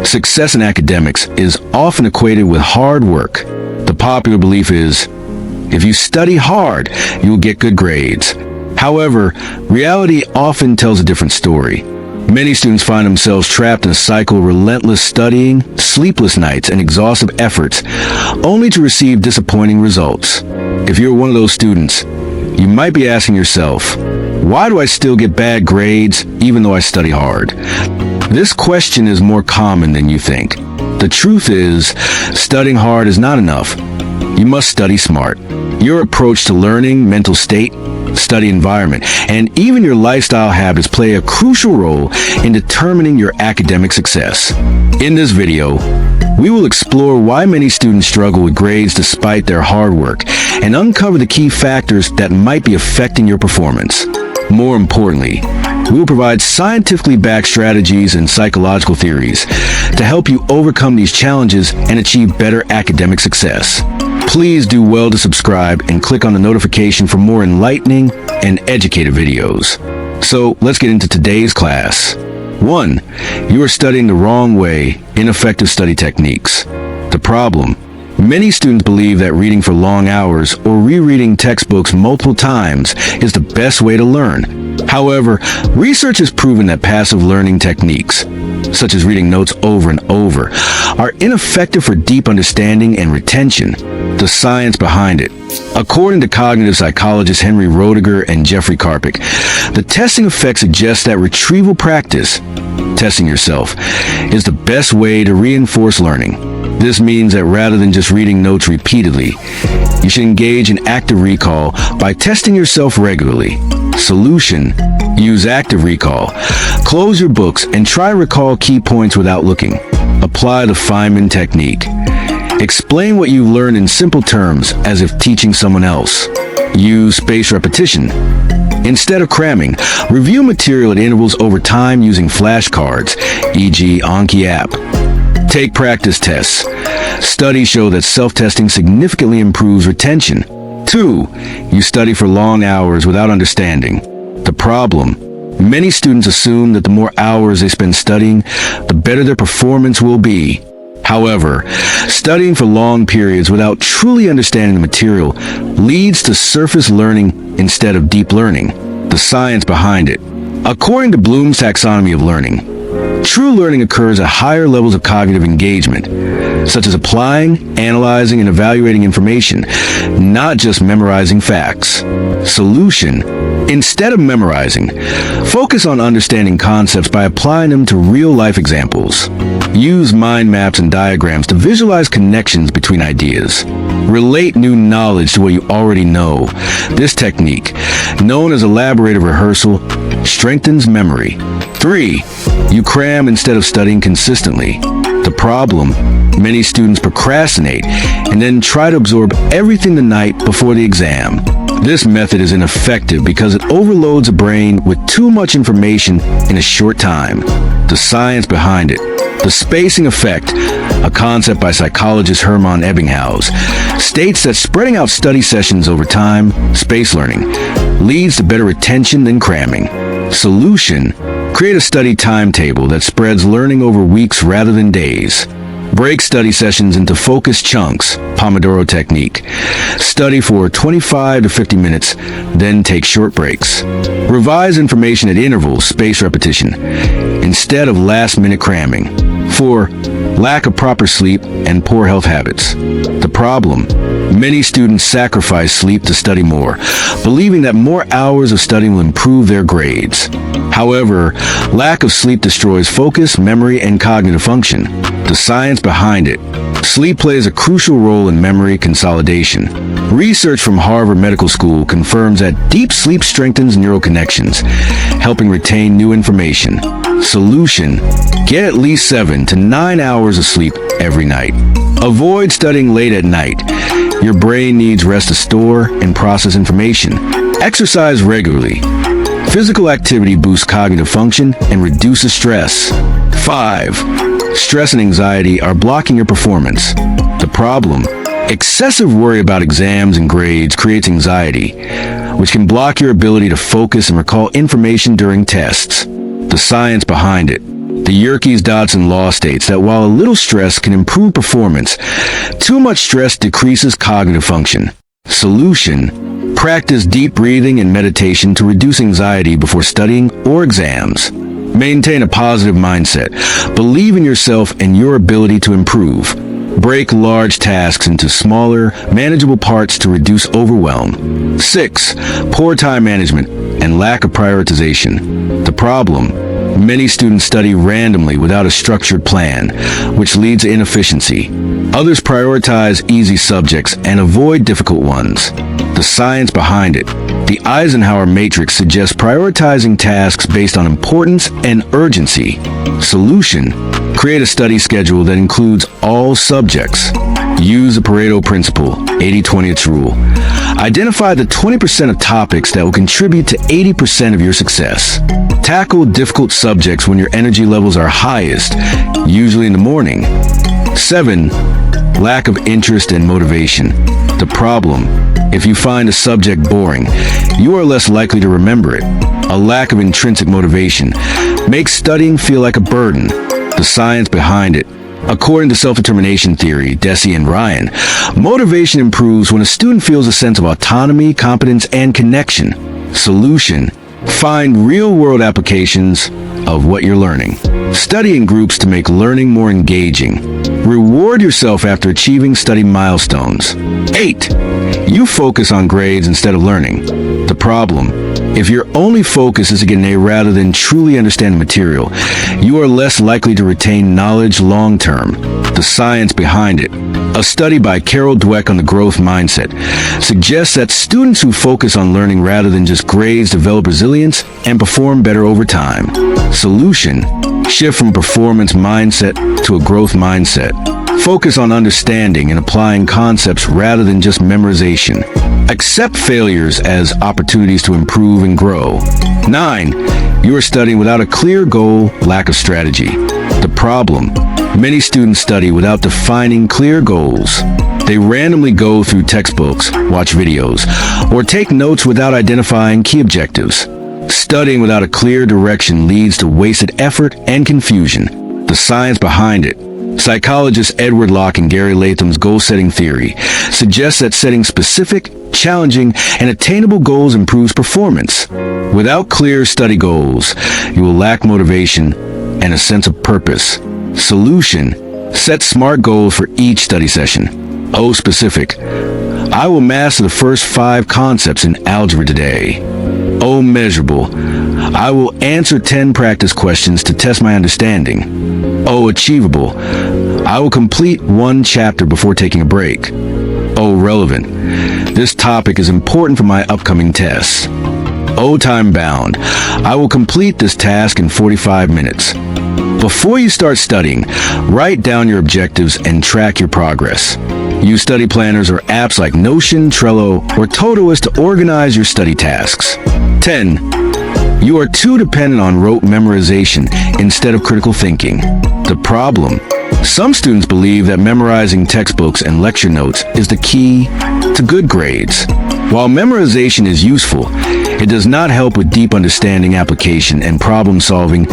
Success in academics is often equated with hard work. The popular belief is, if you study hard, you will get good grades. However, reality often tells a different story. Many students find themselves trapped in a cycle of relentless studying, sleepless nights, and exhaustive efforts, only to receive disappointing results. If you're one of those students, you might be asking yourself, why do I still get bad grades even though I study hard? This question is more common than you think. The truth is, studying hard is not enough. You must study smart. Your approach to learning, mental state, study environment, and even your lifestyle habits play a crucial role in determining your academic success. In this video, we will explore why many students struggle with grades despite their hard work and uncover the key factors that might be affecting your performance. More importantly, we will provide scientifically backed strategies and psychological theories to help you overcome these challenges and achieve better academic success. Please do well to subscribe and click on the notification for more enlightening and educative videos. So let's get into today's class. 1. You are studying the wrong way, ineffective study techniques. The problem: many students believe that reading for long hours or rereading textbooks multiple times is the best way to learn. However, research has proven that passive learning techniques, such as reading notes over and over, are ineffective for deep understanding and retention. The science behind it. According to cognitive psychologists Henry Roediger and Jeffrey Karpik, the testing effect suggests that retrieval practice, testing yourself, is the best way to reinforce learning. This means that rather than just reading notes repeatedly, you should engage in active recall by testing yourself regularly. Solution: use active recall. Close your books and try to recall key points without looking. Apply the Feynman technique. Explain what you've learned in simple terms as if teaching someone else. Use spaced repetition. Instead of cramming, review material at intervals over time using flashcards, e.g. Anki app. Take practice tests. Studies show that self-testing significantly improves retention. 2. You study for long hours without understanding. The problem: many students assume that the more hours they spend studying, the better their performance will be. However, studying for long periods without truly understanding the material leads to surface learning instead of deep learning. The science behind it. According to Bloom's taxonomy of learning, true learning occurs at higher levels of cognitive engagement, such as applying, analyzing, and evaluating information, not just memorizing facts. Solution: instead of memorizing, focus on understanding concepts by applying them to real-life examples. Use mind maps and diagrams to visualize connections between ideas. Relate new knowledge to what you already know. This technique, known as elaborative rehearsal, strengthens memory. 3. You cram instead of studying consistently. The problem: many students procrastinate and then try to absorb everything the night before the exam. This method is ineffective because it overloads the brain with too much information in a short time. The science behind it. The spacing effect, a concept by psychologist Hermann Ebbinghaus, states that spreading out study sessions over time, space learning, leads to better retention than cramming. Solution: create a study timetable that spreads learning over weeks rather than days. Break study sessions into focused chunks, Pomodoro technique. Study for 25 to 50 minutes, then take short breaks. Revise information at intervals, spaced repetition, instead of last-minute cramming. 4. Lack of proper sleep and poor health habits. The problem: many students sacrifice sleep to study more, believing that more hours of studying will improve their grades. However, lack of sleep destroys focus, memory, and cognitive function. The science behind it. Sleep plays a crucial role in memory consolidation. Research from Harvard Medical School confirms that deep sleep strengthens neural connections, helping retain new information. Solution: get at least 7 to 9 hours of sleep every night. Avoid studying late at night. Your brain needs rest to store and process information. Exercise regularly. Physical activity boosts cognitive function and reduces stress. 5. Stress and anxiety are blocking your performance. The problem: excessive worry about exams and grades creates anxiety, which can block your ability to focus and recall information during tests. The science behind it. The Yerkes-Dodson law states that while a little stress can improve performance, too much stress decreases cognitive function. Solution: practice deep breathing and meditation to reduce anxiety before studying or exams. Maintain a positive mindset. Believe in yourself and your ability to improve. Break large tasks into smaller, manageable parts to reduce overwhelm. 6. Poor time management and lack of prioritization. The problem: many students study randomly without a structured plan, which leads to inefficiency. Others prioritize easy subjects and avoid difficult ones. The science behind it: the Eisenhower matrix suggests prioritizing tasks based on importance and urgency. Solution: create a study schedule that includes all subjects. Use the Pareto principle, 80-20 rule. Identify the 20% of topics that will contribute to 80% of your success. Tackle difficult subjects when your energy levels are highest, usually in the morning. 7. Lack of interest and motivation. The problem: if you find a subject boring, you are less likely to remember it. A lack of intrinsic motivation makes studying feel like a burden. The science behind it: according to self-determination theory, Deci and Ryan, motivation improves when a student feels a sense of autonomy, competence, and connection. Solution: find real-world applications of what you're learning. Study in groups to make learning more engaging. Reward yourself after achieving study milestones. 8. You focus on grades instead of learning. The problem: if your only focus is to get an A rather than truly understand the material, you are less likely to retain knowledge long-term. The science behind it: a study by Carol Dweck on the growth mindset suggests that students who focus on learning rather than just grades develop resilience and perform better over time. Solution: shift from performance mindset to a growth mindset. Focus on understanding and applying concepts rather than just memorization. Accept failures as opportunities to improve and grow. 9. You are studying without a clear goal, lack of strategy. The problem: many students study without defining clear goals. They randomly go through textbooks, watch videos, or take notes without identifying key objectives. Studying without a clear direction leads to wasted effort and confusion. The science behind it: psychologists Edward Locke and Gary Latham's goal-setting theory suggests that setting specific, challenging, and attainable goals improves performance. Without clear study goals, you will lack motivation and a sense of purpose. Solution: set SMART goals for each study session. O specific: I will master the first 5 concepts in algebra today. O measurable: I will answer 10 practice questions to test my understanding. O achievable: I will complete 1 chapter before taking a break. O relevant: this topic is important for my upcoming tests. O time bound: I will complete this task in 45 minutes. Before you start studying, write down your objectives and track your progress. Use study planners or apps like Notion, Trello, or Todoist to organize your study tasks. 10. You are too dependent on rote memorization instead of critical thinking. The problem: some students believe that memorizing textbooks and lecture notes is the key to good grades. While memorization is useful, it does not help with deep understanding, application, and problem-solving,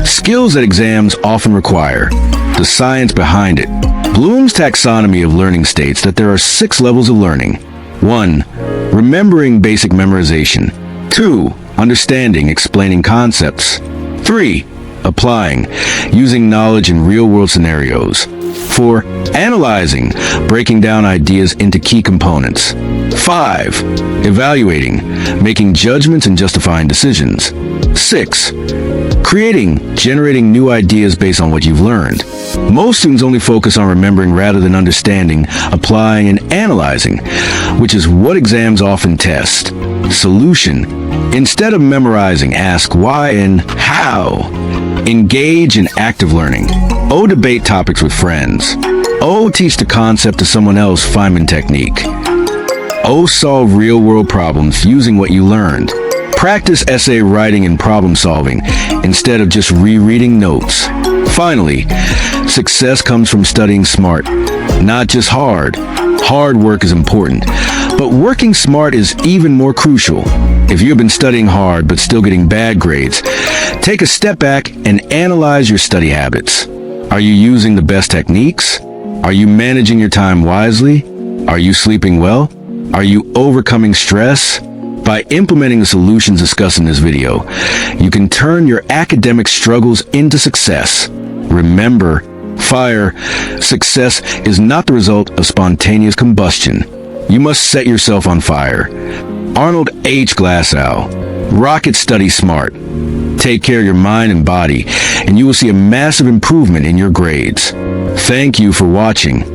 skills that exams often require. The science behind it: Bloom's taxonomy of learning states that there are 6 levels of learning. 1. Remembering, basic memorization. 2. Understanding, explaining concepts. 3. Applying, using knowledge in real-world scenarios. 4. Analyzing, breaking down ideas into key components. 5. Evaluating, making judgments and justifying decisions. 6. Creating, generating new ideas based on what you've learned. Most students only focus on remembering rather than understanding, applying, and analyzing, which is what exams often test. Solution: instead of memorizing, ask why and how. Engage in active learning. O debate topics with friends. O teach the concept to someone else, Feynman technique. O solve real-world problems using what you learned. Practice essay writing and problem solving instead of just rereading notes. Finally, success comes from studying smart, not just hard. Hard work is important, but working smart is even more crucial. If you have been studying hard but still getting bad grades, take a step back and analyze your study habits. Are you using the best techniques? Are you managing your time wisely? Are you sleeping well? Are you overcoming stress? By implementing the solutions discussed in this video, you can turn your academic struggles into success. Remember, success is not the result of spontaneous combustion. You must set yourself on fire. Arnold H. Glasgow, rocket study smart. Take care of your mind and body, and you will see a massive improvement in your grades. Thank you for watching.